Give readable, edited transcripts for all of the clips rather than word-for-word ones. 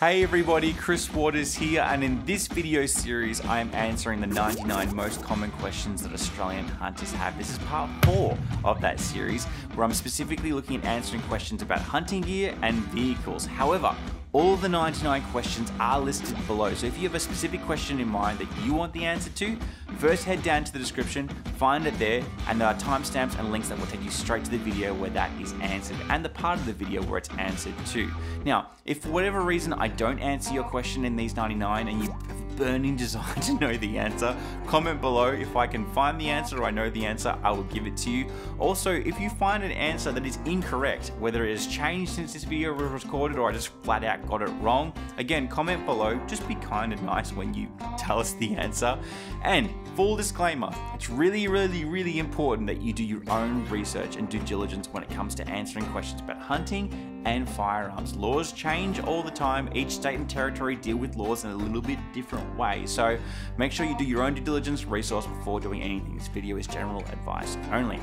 Hey everybody, Chris Waters here, and in this video series I am answering the 99 most common questions that Australian hunters have. This is part 4 of that series, where I'm specifically looking at answering questions about hunting gear and vehicles. However, all of the 99 questions are listed below, so if you have a specific question in mind that you want the answer to, first head down to the description, find it there, and there are timestamps and links that will take you straight to the video where that is answered, and the part of the video where it's answered too. Now, if for whatever reason I don't answer your question in these 99 and you have a burning desire to know the answer, comment below. If I can find the answer or I know the answer, I will give it to you. Also, if you find an answer that is incorrect, whether it has changed since this video was recorded or I just flat out got it wrong, again, comment below. Just be kind and nice when you tell us the answer. And full disclaimer, it's really important that you do your own research and due diligence when it comes to answering questions about hunting and firearms. Laws change all the time. Each state and territory deal with laws in a little bit different way. So make sure you do your own due diligence resource before doing anything. This video is general advice only.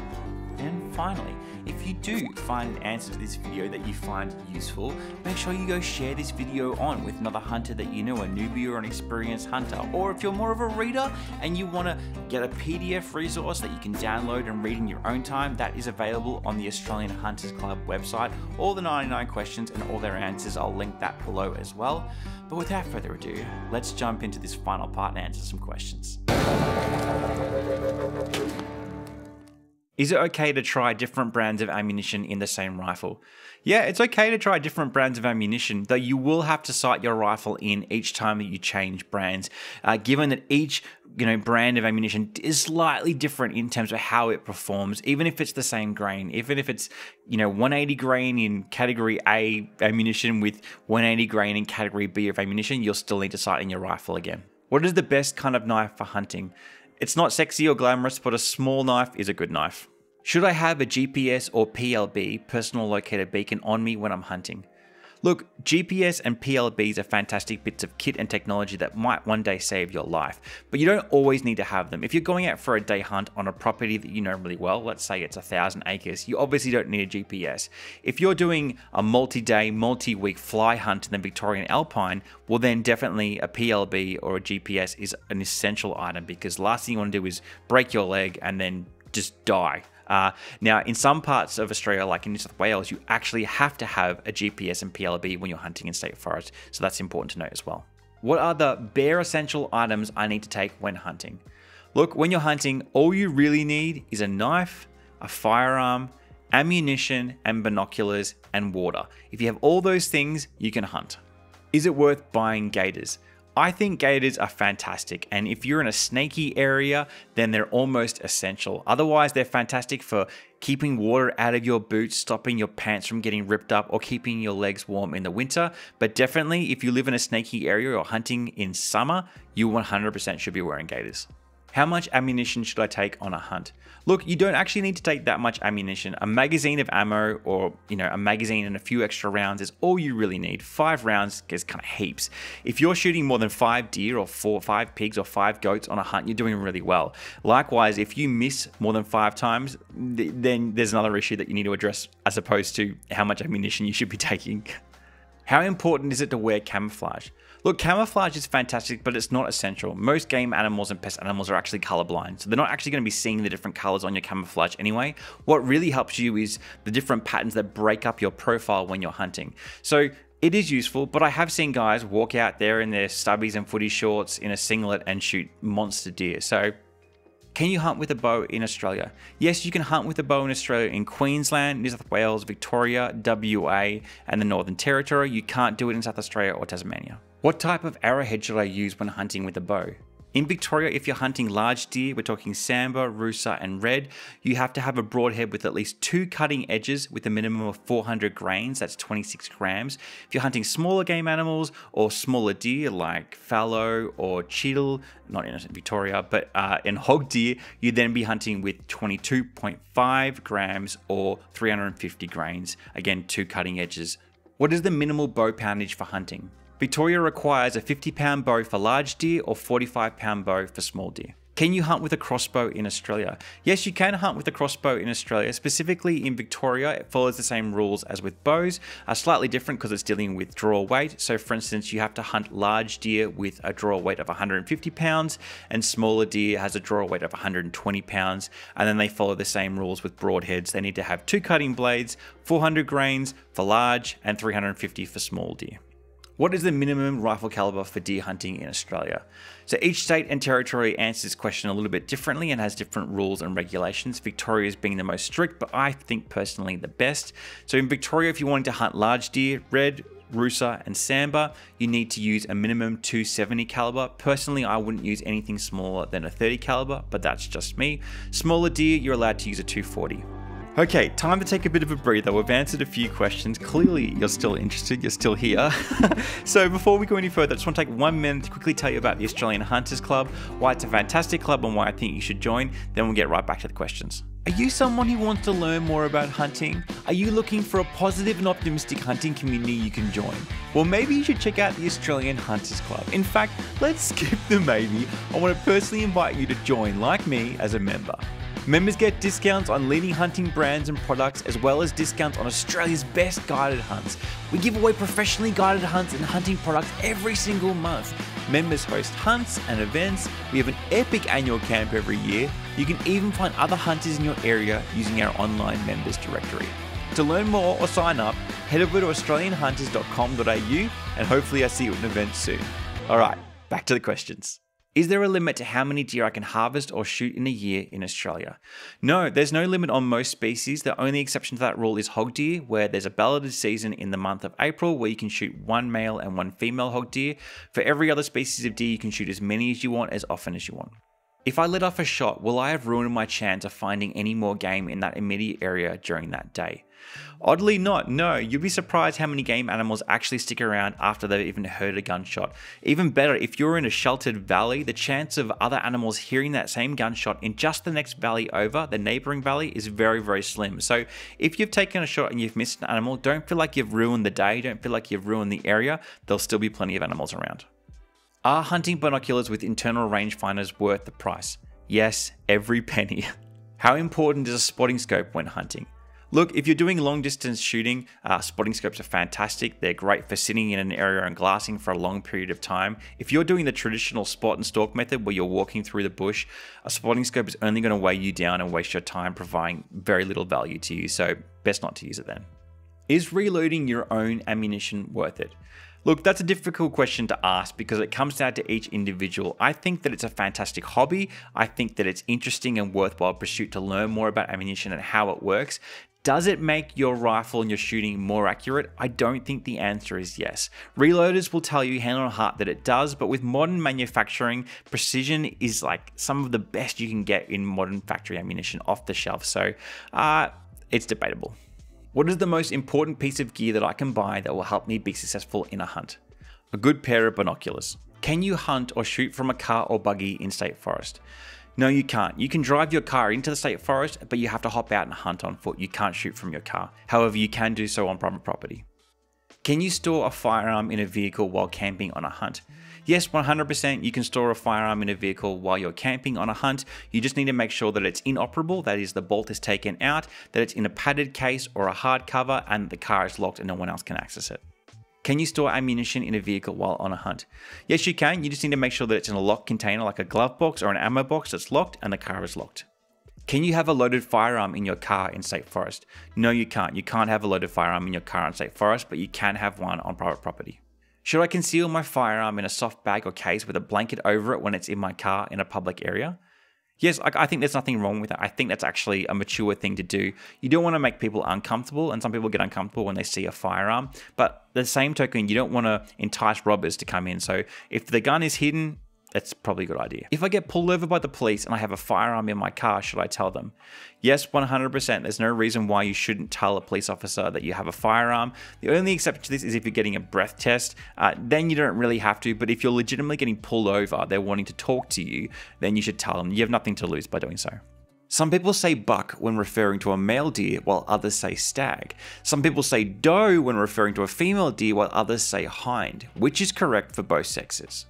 And finally, if you do find an answer to this video that you find useful, make sure you go share this video on with another hunter that you know, a newbie or an experienced hunter. Or if you're more of a reader and you want to get a PDF resource that you can download and read in your own time, that is available on the Australian Hunters Club website. All the 99 questions and all their answers, I'll link that below as well. But without further ado, let's jump into this final part and answer some questions. Is it okay to try different brands of ammunition in the same rifle? Yeah, it's okay to try different brands of ammunition, though you will have to sight your rifle in each time that you change brands, given that each brand of ammunition is slightly different in terms of how it performs, even if it's the same grain. Even if it's 180 grain in category A ammunition with 180 grain in category B of ammunition, you'll still need to sight in your rifle again. What is the best kind of knife for hunting? It's not sexy or glamorous, but a small knife is a good knife. Should I have a GPS or PLB, personal locator beacon, on me when I'm hunting? Look, GPS and PLBs are fantastic bits of kit and technology that might one day save your life, but you don't always need to have them. If you're going out for a day hunt on a property that you know really well, let's say it's 1,000 acres, you obviously don't need a GPS. If you're doing a multi-day, multi-week fly hunt in the Victorian Alpine, well then definitely a PLB or a GPS is an essential item, because the last thing you want to do is break your leg and then just die. Now, in some parts of Australia, like in New South Wales, you actually have to have a GPS and PLB when you're hunting in state forest, so that's important to note as well. What are the bare essential items I need to take when hunting? Look, when you're hunting, all you really need is a knife, a firearm, ammunition and binoculars, and water. If you have all those things, you can hunt. Is it worth buying gaiters? I think gaiters are fantastic, and if you're in a snaky area, then they're almost essential. Otherwise, they're fantastic for keeping water out of your boots, stopping your pants from getting ripped up, or keeping your legs warm in the winter. But definitely, if you live in a snaky area or hunting in summer, you 100% should be wearing gaiters. How much ammunition should I take on a hunt? Look, you don't actually need to take that much ammunition. A magazine of ammo, or a magazine and a few extra rounds is all you really need. 5 rounds is kind of heaps. If you're shooting more than 5 deer or 5 pigs or 5 goats on a hunt, you're doing really well. Likewise, if you miss more than 5 times, then there's another issue that you need to address, as opposed to how much ammunition you should be taking. How important is it to wear camouflage? Look, camouflage is fantastic, but it's not essential. Most game animals and pest animals are actually colorblind, so they're not actually going to be seeing the different colors on your camouflage anyway. What really helps you is the different patterns that break up your profile when you're hunting. So it is useful, but I have seen guys walk out there in their stubbies and footy shorts in a singlet and shoot monster deer. So can you hunt with a bow in Australia? Yes, you can hunt with a bow in Australia in Queensland, New South Wales, Victoria, WA, and the Northern Territory. You can't do it in South Australia or Tasmania. What type of arrowhead should I use when hunting with a bow? In Victoria, if you're hunting large deer, we're talking sambar, rusa, and red, you have to have a broadhead with at least 2 cutting edges with a minimum of 400 grains, that's 26 grams. If you're hunting smaller game animals or smaller deer like fallow or cheetal, not in Victoria, but in hog deer, you'd then be hunting with 22.5 grams or 350 grains, again 2 cutting edges. What is the minimal bow poundage for hunting? Victoria requires a 50-pound bow for large deer or 45-pound bow for small deer. Can you hunt with a crossbow in Australia? Yes, you can hunt with a crossbow in Australia. Specifically in Victoria, it follows the same rules as with bows, are slightly different because it's dealing with draw weight. So for instance, you have to hunt large deer with a draw weight of 150 pounds and smaller deer has a draw weight of 120 pounds. And then they follow the same rules with broadheads. They need to have 2 cutting blades, 400 grains for large and 350 for small deer. What is the minimum rifle caliber for deer hunting in Australia? So each state and territory answers this question a little bit differently and has different rules and regulations. Victoria's being the most strict, but I think personally the best. So in Victoria, if you're wanting to hunt large deer, red, rusa and sambar, you need to use a minimum 270 caliber. Personally, I wouldn't use anything smaller than a 30 caliber, but that's just me. Smaller deer, you're allowed to use a 240. Okay, time to take a bit of a breather. We've answered a few questions. Clearly, you're still interested, you're still here. So before we go any further, I just want to take 1 minute to quickly tell you about the Australian Hunters Club, why it's a fantastic club and why I think you should join. Then we'll get right back to the questions. Are you someone who wants to learn more about hunting? Are you looking for a positive and optimistic hunting community you can join? Well, maybe you should check out the Australian Hunters Club. In fact, let's skip the maybe. I want to personally invite you to join, like me, as a member. Members get discounts on leading hunting brands and products, as well as discounts on Australia's best guided hunts. We give away professionally guided hunts and hunting products every single month. Members host hunts and events. We have an epic annual camp every year. You can even find other hunters in your area using our online members directory. To learn more or sign up, head over to australianhunters.com.au and hopefully I see you at an event soon. Alright, back to the questions. Is there a limit to how many deer I can harvest or shoot in a year in Australia? No, there's no limit on most species. The only exception to that rule is hog deer, where there's a balloted season in the month of April where you can shoot 1 male and 1 female hog deer. For every other species of deer, you can shoot as many as you want, as often as you want. If I let off a shot, will I have ruined my chance of finding any more game in that immediate area during that day? Oddly not, no. You'll be surprised how many game animals actually stick around after they've even heard a gunshot. Even better, if you're in a sheltered valley, the chance of other animals hearing that same gunshot in just the next valley over, the neighboring valley, is very, very slim. So if you've taken a shot and you've missed an animal, don't feel like you've ruined the day, don't feel like you've ruined the area. There'll still be plenty of animals around. Are hunting binoculars with internal rangefinders worth the price? Yes, every penny. How important is a spotting scope when hunting? Look, if you're doing long distance shooting, spotting scopes are fantastic. They're great for sitting in an area and glassing for a long period of time. If you're doing the traditional spot and stalk method where you're walking through the bush, a spotting scope is only going to weigh you down and waste your time, providing very little value to you. So best not to use it then. Is reloading your own ammunition worth it? Look, that's a difficult question to ask because it comes down to each individual. I think that it's a fantastic hobby. I think that it's interesting and worthwhile pursuit to learn more about ammunition and how it works. Does it make your rifle and your shooting more accurate? I don't think the answer is yes. Reloaders will tell you hand on heart that it does, but with modern manufacturing, precision is like some of the best you can get in modern factory ammunition off the shelf. So it's debatable. What is the most important piece of gear that I can buy that will help me be successful in a hunt? A good pair of binoculars. Can you hunt or shoot from a car or buggy in state forest? No, you can't. You can drive your car into the state forest, but you have to hop out and hunt on foot. You can't shoot from your car. However, you can do so on private property. Can you store a firearm in a vehicle while camping on a hunt? Yes, 100% you can store a firearm in a vehicle while you're camping on a hunt. You just need to make sure that it's inoperable, that is the bolt is taken out, that it's in a padded case or a hard cover, and the car is locked and no one else can access it. Can you store ammunition in a vehicle while on a hunt? Yes, you can. You just need to make sure that it's in a locked container like a glove box or an ammo box that's locked and the car is locked. Can you have a loaded firearm in your car in state forest? No, you can't. You can't have a loaded firearm in your car in state forest, but you can have one on private property. Should I conceal my firearm in a soft bag or case with a blanket over it when it's in my car in a public area? Yes, I think there's nothing wrong with that. I think that's actually a mature thing to do. You don't want to make people uncomfortable, and some people get uncomfortable when they see a firearm. But the same token, you don't want to entice robbers to come in. So if the gun is hidden, that's probably a good idea. If I get pulled over by the police and I have a firearm in my car, should I tell them? Yes, 100%. There's no reason why you shouldn't tell a police officer that you have a firearm. The only exception to this is if you're getting a breath test, then you don't really have to. But if you're legitimately getting pulled over, they're wanting to talk to you, then you should tell them. You have nothing to lose by doing so. Some people say buck when referring to a male deer, while others say stag. Some people say doe when referring to a female deer, while others say hind. Which is correct for both sexes?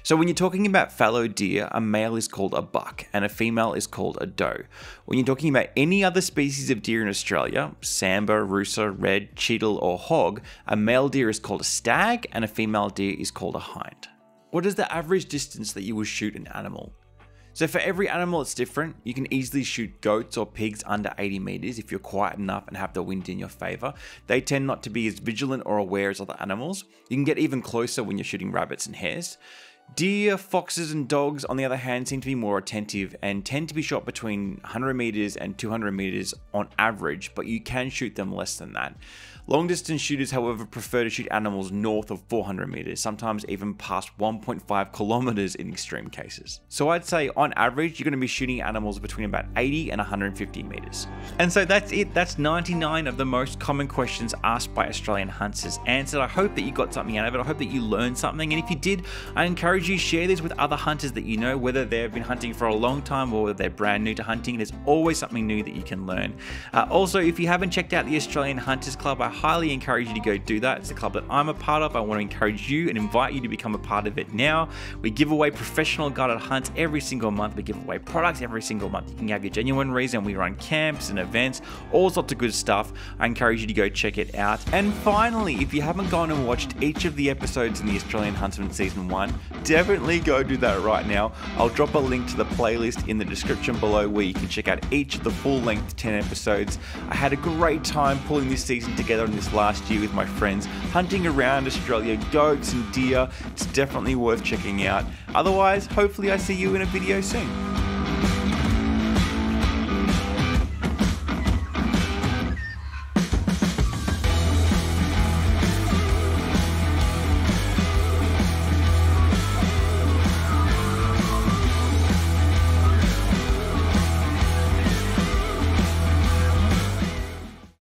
So when you're talking about fallow deer, a male is called a buck and a female is called a doe. When you're talking about any other species of deer in Australia, sambar, rusa, red, cheetal or hog, a male deer is called a stag and a female deer is called a hind. What is the average distance that you will shoot an animal? So for every animal it's different. You can easily shoot goats or pigs under 80 meters if you're quiet enough and have the wind in your favor. They tend not to be as vigilant or aware as other animals. You can get even closer when you're shooting rabbits and hares. Deer, foxes and dogs, on the other hand, seem to be more attentive and tend to be shot between 100 meters and 200 meters on average, but you can shoot them less than that. Long distance shooters, however, prefer to shoot animals north of 400 meters, sometimes even past 1.5 kilometers in extreme cases. So I'd say on average, you're going to be shooting animals between about 80 and 150 meters. And so that's it. That's 99 of the most common questions asked by Australian hunters answered. I hope that you got something out of it. I hope that you learned something. And if you did, I encourage you to share this with other hunters that you know, whether they've been hunting for a long time or whether they're brand new to hunting. There's always something new that you can learn. Also, if you haven't checked out the Australian Hunters Club, I highly encourage you to go do that. It's the club that I'm a part of. I want to encourage you and invite you to become a part of it now. We give away professional guided hunts every single month. We give away products every single month. You can have your genuine reason. We run camps and events, all sorts of good stuff. I encourage you to go check it out. And finally, if you haven't gone and watched each of the episodes in the Australian Huntsman Season 1, definitely go do that right now. I'll drop a link to the playlist in the description below where you can check out each of the full-length 10 episodes. I had a great time pulling this season together in this last year with my friends, hunting around Australia, goats and deer. It's definitely worth checking out. Otherwise, hopefully I see you in a video soon.